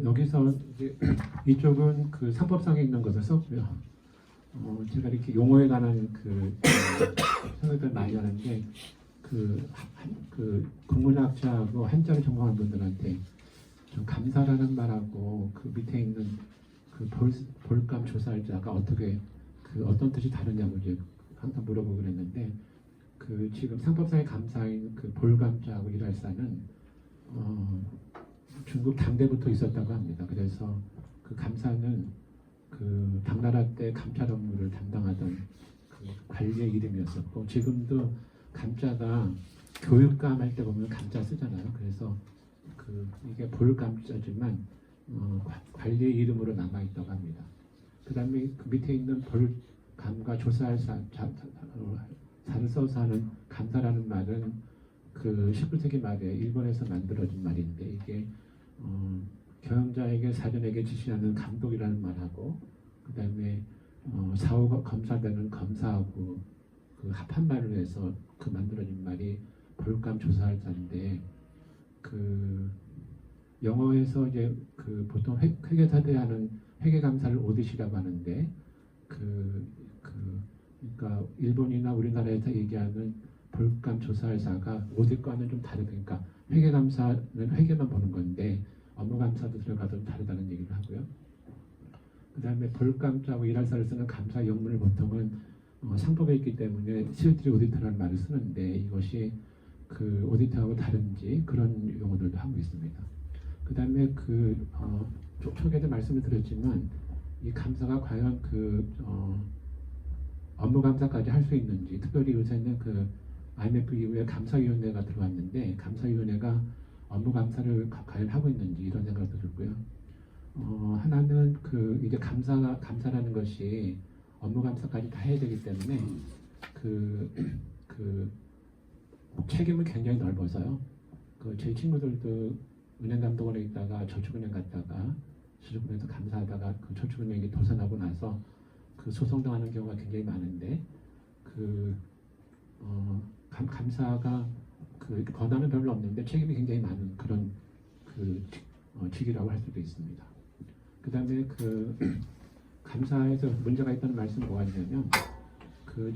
여기서 이제 이쪽은 그 상법상에 있는 것을 썼고요. 제가 이렇게 용어에 관한 생각을 많이 하는데 그 국문학자하고 한자를 전공한 분들한테 좀 감사라는 말하고 그 밑에 있는 그 볼감 조사할자가 어떻게 어떤 뜻이 다르냐고 이제 항상 물어보고 그랬는데 지금 상법상의 감사인 그 볼감자하고 일할사는 중국 당대부터 있었다고 합니다. 그래서 그 감사는 그 당나라 때 감찰 업무를 담당하던 그 관리의 이름이었었고, 지금도 감자가 교육감 할 때 보면 감자 쓰잖아요. 그래서 이게 볼감자지만 관리의 이름으로 남아 있다고 합니다. 그 다음에 그 밑에 있는 볼감과 조사할 사를 써서 하는 감사라는 말은 그 19세기 말에 일본에서 만들어진 말인데, 이게 경영자에게 사전에게 지시하는 감독이라는 말하고, 그 다음에 사후 검사되는 검사하고 그 합한 말을 해서 그 만들어진 말이 볼감 조사할 자인데, 영어에서 이제 보통 회계사들이 하는 회계감사를 오디시라고 하는데, 그러니까 일본이나 우리나라에서 얘기하는 볼감 조사할사가 오디과는 좀 다르니까, 회계감사는 회계만 보는 건데 업무감사도 들어가도 다르다는 얘기를 하고요. 그 다음에 볼감자하고 일할사를 쓰는 감사 영문을 보통은 상법에 있기 때문에 실질이 오디터라는 말을 쓰는데, 이것이 그 오디터하고 다른지 그런 용어들도 하고 있습니다. 그 다음에 초기에도 말씀을 드렸지만, 이 감사가 과연 업무 감사까지 할 수 있는지, 특별히 요새는 IMF 이후에 감사위원회가 들어왔는데, 감사위원회가 업무 감사를 과연 하고 있는지 이런 생각도 들고요. 하나는 이제 감사라는 것이 업무 감사까지 다 해야 되기 때문에 책임은 굉장히 넓어서요. 제 친구들도 은행 감독원에 있다가 저축은행 갔다가 수주금에서 감사하다가 저축은행이 도산하고 나서 소송당하는 경우가 굉장히 많은데, 감사가 권한은 별로 없는데 책임이 굉장히 많은 그런 직이라고 할 수도 있습니다. 그 다음에 감사에서 문제가 있다는 말씀은 뭐가 있냐면,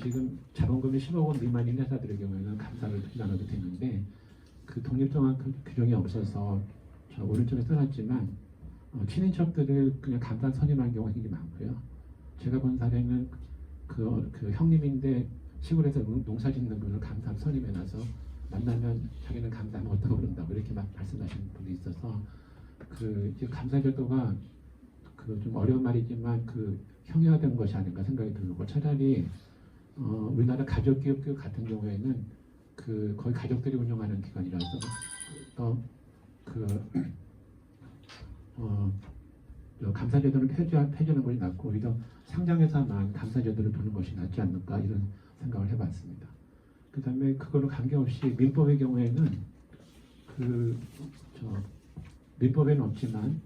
지금 자본금이 10억 원 미만인 회사들의 경우에는 감사를 듣지 않아도 되는데, 독립정한 규정이 없어서 저 오른쪽에 써놨지만 친인척들을 그냥 감사 선임하는 경우가 굉장히 많고요. 제가 본 사례는 형님인데 시골에서 농사 짓는 분을 감사로 선임해놔서 만나면 자기는 감사 아무것도 모른다고 이렇게 막 말씀하시는 분이 있어서, 이제 감사 제도가 좀 어려운 말이지만 형이화된 것이 아닌가 생각이 들고, 차라리 우리나라 가족기업 같은 경우에는 거의 가족들이 운영하는 기관이라서 감사제도를 폐지하는 것이 낫고, 오히려 상장회사만 감사제도를 두는 것이 낫지 않을까 이런 생각을 해봤습니다. 그 다음에 그거로 관계없이 민법의 경우에는 민법에는 없지만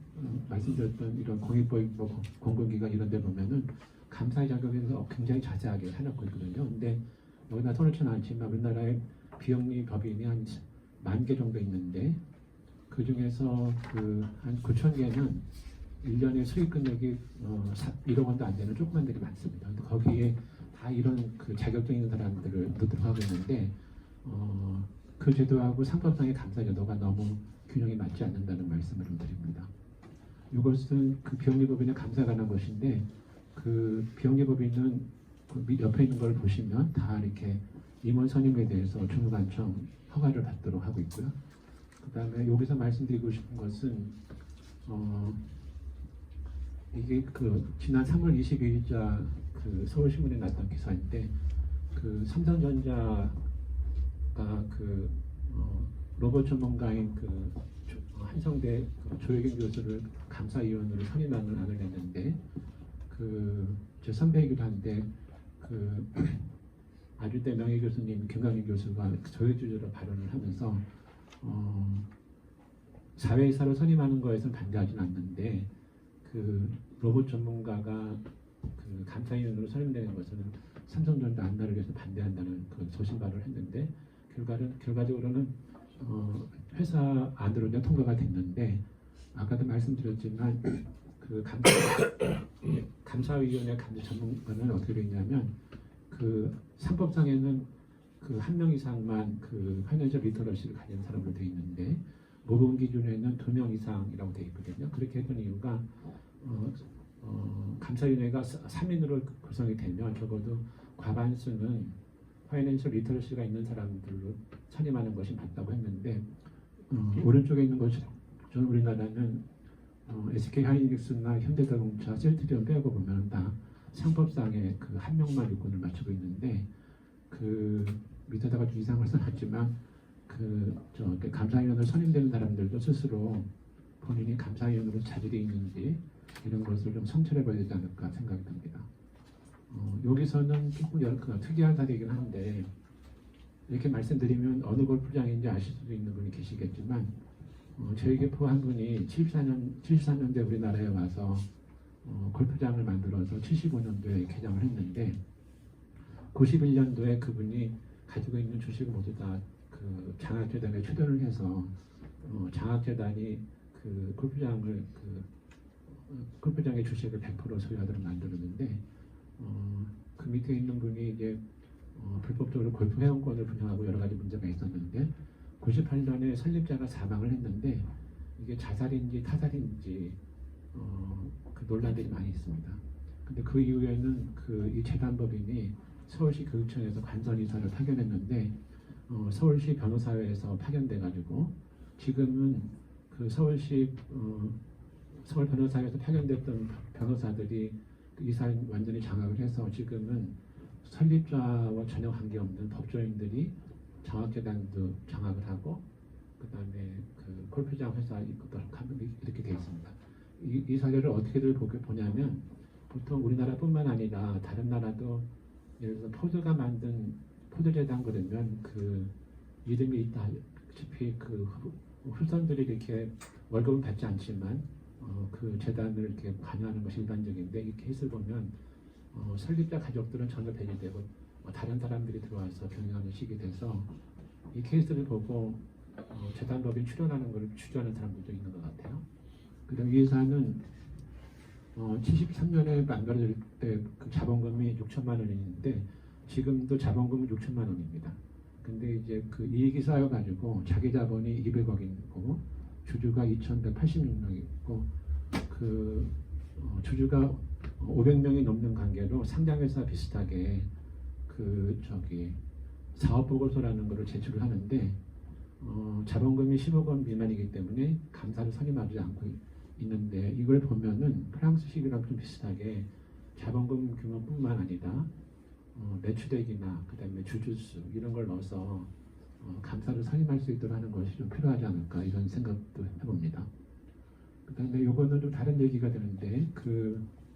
말씀드렸던 이런 공익법, 공공기관 이런 데 보면은 감사의 자격에 대해서 굉장히 자세하게 해놓고 있거든요. 근데 여기다 손을 치는 않지만 우리나라에 비영리 법인이 한 10,000개 정도 있는데, 그 중에서 한 9,000개는 1년에 수익 금액이 1억 원도 안 되는 조그만 데이 많습니다. 근데 거기에 다 이런 자격증 있는 사람들을 들어가고 있는데, 그 제도하고 상법상의 감사 제도가 너무 균형이 맞지 않는다는 말씀을 좀 드립니다. 이것은 비영리법인의 감사에 관한 것인데, 비영리법인은 옆에 있는 걸 보시면 다 이렇게 임원 선임에 대해서 중간청 허가를 받도록 하고 있고요. 그 다음에 여기서 말씀드리고 싶은 것은 이게 지난 3월 22일자 서울신문에 났던 기사인데, 삼성전자가 로봇 전문가인 한성대 조혜경 교수를 감사위원으로 선임안을 냈는데, 제 선배이기도 한데 아주대 명예교수님 김광일 교수가 저해주제로 발언을 하면서 사회이사로 선임하는 거에서는 반대하지는 않는데, 로봇 전문가가 감사위원으로 선임되는 것은 삼성전자 안나를 위해서 반대한다는 소신발언을 했는데, 결과적으로는 회사 안으로 이제 통과가 됐는데 아까도 말씀드렸지만 그 감사위원회 감사 전문가는 어떻게 되어 있냐면 그 상법상에는 그 한 명 이상만 그 파이낸셜 리터러시를 가진 사람으로 되어 있는데 모범 기준에는 2명 이상이라고 되어 있거든요. 그렇게 했던 이유가 감사위원회가 3인으로 구성이 되면 적어도 과반수는 파이낸셜 리터러시가 있는 사람들로 선임하는 것이 맞다고 했는데 오른쪽에 있는 것이 저는 우리나라는 SK 하이닉스나 현대자동차, 셀트리온 빼고 보면 다 상법상의 그 한 명만 요건을 맞추고 있는데 그 밑에다가 좀 이상을 써놨지만 감사위원으로 선임되는 사람들도 스스로 본인이 감사위원으로 자질이 있는지 이런 것을 좀 성찰해봐야 되지 않을까 생각이 듭니다. 여기서는 조금 특이한 사례이긴 한데 이렇게 말씀드리면 어느 골프장인지 아실 수도 있는 분이 계시겠지만 저희 교포 한 분이 74년대 우리나라에 와서 골프장을 만들어서 75년도에 개장을 했는데 91년도에 그분이 가지고 있는 주식을 모두 다 그 장학재단에 추천을 해서 장학재단이 그 골프장의 주식을 100% 소유하도록 만들었는데 그 밑에 있는 분이 이제 불법적으로 골프 회원권을 분양하고 여러 가지 문제가 있었는데 98년에 설립자가 사망을 했는데 이게 자살인지 타살인지 그 논란들이 많이 있습니다. 근데 그 이후에는 이 재단법인이 서울시 교육청에서 관선이사를 파견했는데 서울시 변호사회에서 파견돼가지고 지금은 그 서울 변호사회에서 파견됐던 변호사들이 그 이사를 완전히 장악을 해서 지금은 설립자와 전혀 관계없는 법조인들이 장학재단도 장악을 하고 그 다음에 그 골프장 회사 이렇게 되어 있습니다. 이 사례를 어떻게들 보냐면 보통 우리나라뿐만 아니라 다른 나라도 예를 들어서 포드가 만든 포드재단 그러면 그 이름이 있다시피 그 후손들이 이렇게 월급은 받지 않지만 그 재단을 이렇게 관여하는 것이 일반적인데 이 케이스를 보면 설립자 가족들은 전혀 배제되고 다른 사람들이 들어와서 경영하는 식이 돼서 이 케이스를 보고 재단법인 출연하는 것을 주저하는 사람들도 있는 것 같아요. 그다음 이 회사는 73년에 만들어질 때 그 자본금이 6천만 원인데 지금도 자본금은 6천만 원입니다. 근데 이제 그 이익이 쌓여가지고 자기 자본이 200억이고 주주가 2,186명이고 그 주주가 500명이 넘는 관계로 상장회사 비슷하게 사업보고서라는 것을 제출을 하는데 자본금이 10억 원 미만이기 때문에 감사를 선임하지 않고 있는데 이걸 보면은 프랑스식이랑 좀 비슷하게 자본금 규모뿐만 아니라 매출액이나 그다음에 주주수 이런 걸 넣어서 감사를 선임할 수 있도록 하는 것이 좀 필요하지 않을까 이런 생각도 해봅니다. 그다음에 요거는 좀 다른 얘기가 되는데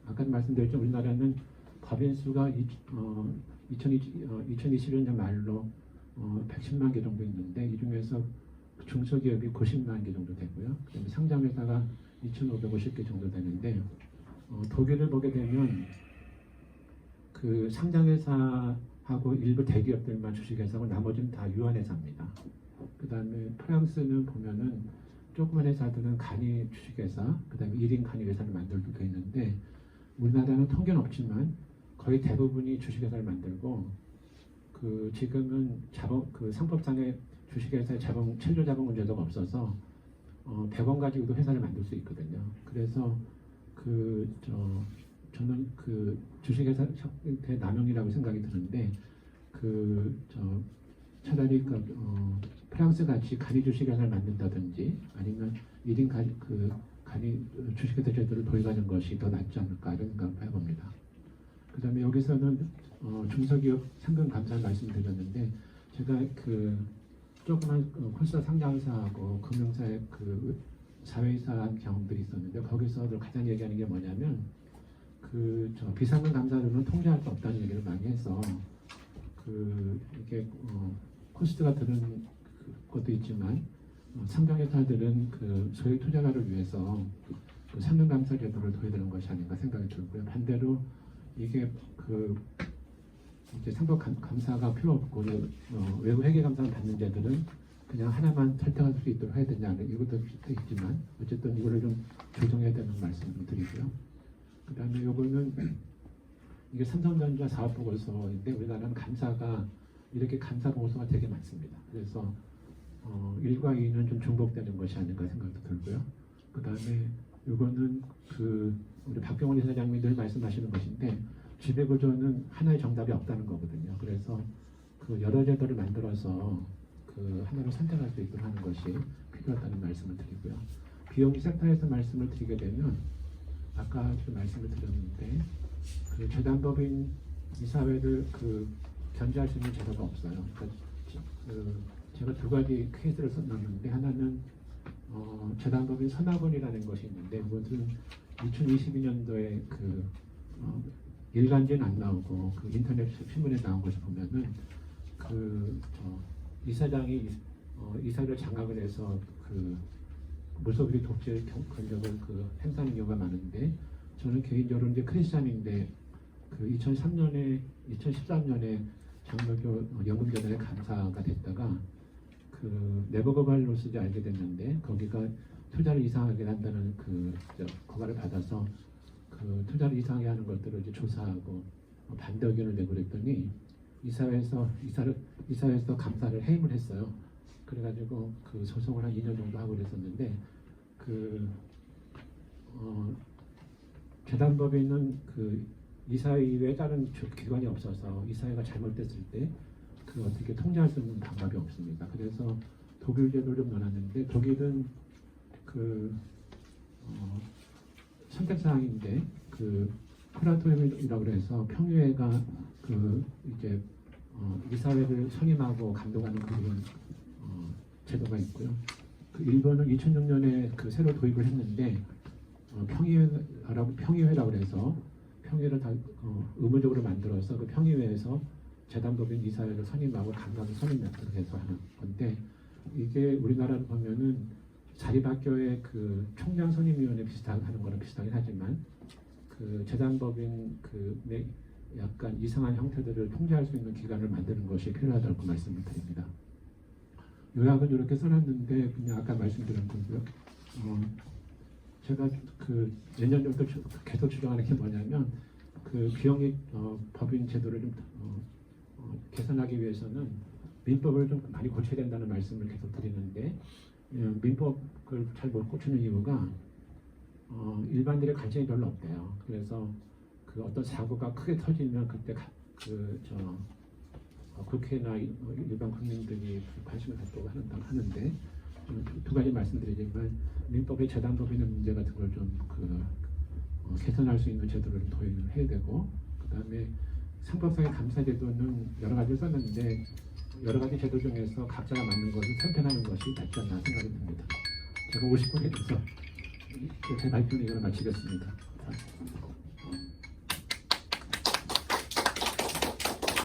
아까 말씀드렸죠. 우리나라는 법인 수가 2021년 말로 110만 개 정도 있는데 이 중에서 중소기업이 90만 개 정도 되고요. 그다음에 상장회사가 2,550개 정도 되는데 독일을 보게 되면 그 상장회사하고 일부 대기업들만 주식회사고 나머지는 다 유한회사입니다. 그다음에 프랑스는 보면은 조그만 회사들은 간이 주식회사, 그다음에 1인 간이회사를 만들고 돼 있는데 우리나라는 통계는 없지만 거의 대부분이 주식회사를 만들고 지금은 상법상의 주식회사의 천조자본 문제가 없어서 100원 가지고도 회사를 만들 수 있거든요. 그래서 저는 주식회사 남용이라고 생각이 드는데 차라리 프랑스 같이 간이 주식회사를 만든다든지 아니면 1인 간이 주식회사 제도를 도입하는 것이 더 낫지 않을까 이런 생각을 해봅니다. 그 다음에 여기서는 중소기업 상금 감사 말씀드렸는데 제가 조그만 콜사 상장사하고 금융사의 사회이사 경험들이 있었는데 거기서 가장 얘기하는 게 뭐냐면 비상금 감사로는 통제할 수 없다는 얘기를 많이 해서 이게 코스트가 드는 것도 있지만 상장회사들은 소액 투자가를 위해서 상금 감사 제도를 도입하는 것이 아닌가 생각이 들고요. 반대로 이게 이제 상법 감사가 필요 없고 외부 회계 감사를 받는 데들은 그냥 하나만 선택할 수 있도록 해야 되냐 이것도 있지만 어쨌든 이거를 좀 조정해야 되는 말씀을 좀 드리고요. 그다음에 요거는 이게 삼성전자 사업보고서인데 우리나라는 감사가 이렇게 감사 보고서가 되게 많습니다. 그래서 1과 2는 좀 중복되는 것이 아닌가 생각도 들고요. 그다음에 요거는 우리 박경원 이사장님이 늘 말씀하시는 것인데 지배구조는 하나의 정답이 없다는 거거든요. 그래서 여러 제도를 만들어서 하나로 선택할 수 있도록 하는 것이 필요하다는 말씀을 드리고요. 비영리 섹터에서 말씀을 드리게 되면 아까 좀 말씀을 드렸는데 재단법인 이사회를 견제할 수 있는 제도가 없어요. 그러니까 제가 두 가지 케이스를 썼는데 하나는 재단법인 선학원이라는 것이 있는데 그것은 2022년도에 일간지는 안 나오고 인터넷 신문에 나온 것을 보면은 이사장이 이사를 장악을 해서 무소불위 독재 권력을 행사하는 경우가 많은데 저는 개인적으로 이제 크리스찬인데 2013년에 장로교 연금재단에 감사가 됐다가 네버거발로스를 알게 됐는데 거기가 투자를 이상하게 한다는 거가를 받아서 투자를 이상하게 하는 것들을 이제 조사하고 반대 의견을 내고 그랬더니 이사회에서 감사를 해임을 했어요. 그래가지고 소송을 한 2년 정도 하고 그랬었는데 재단법인은 이사회 이외에 다른 기관이 없어서 이사회가 잘못됐을 때 어떻게 통제할 수 있는 방법이 없습니다. 그래서 독일 제도를 넣어놨는데 독일은 선택사항인데 쿠라토리움이라고 해서 평의회가 이제 이사회를 선임하고 감독하는 그런 제도가 있고요. 일본은 2006년에 새로 도입을 했는데 평의회라고 해서 평의회를 다 의무적으로 만들어서 평의회에서 재단법인 이사회를 선임하고 감독을 선임해서 하는 건데 이게 우리나라를 보면은 사립학교의 총장 선임위원회 비슷하는 거랑 비슷하긴 하지만 재단법인 약간 이상한 형태들을 통제할 수 있는 기관을 만드는 것이 필요하다고 말씀을 드립니다. 요약은 이렇게 써놨는데 그냥 아까 말씀드린 거고요. 제가 몇 년 정도 계속 주장하는 게 뭐냐면 비영리 법인 제도를 좀 개선하기 위해서는 민법을 좀 많이 고쳐야 된다는 말씀을 계속 드리는데 민법을 잘 못 고치는 이유가 일반인들의 관심이 별로 없대요. 그래서 어떤 사고가 크게 터지면 그때 국회나 일반 국민들이 관심을 갖고 하는데 두 가지 말씀드리지만 민법의 재단법인의 문제 같은 걸 좀 개선할 수 있는 제도를 도입을 해야 되고 그다음에 상법상의 감사제도는 여러 가지를 썼는데 여러 가지 제도 중에서 각자가 맞는 것을 선택하는 것이 낫지 않나 생각이 듭니다. 제가 50분에 대해서 제 발표는 이걸 마치겠습니다.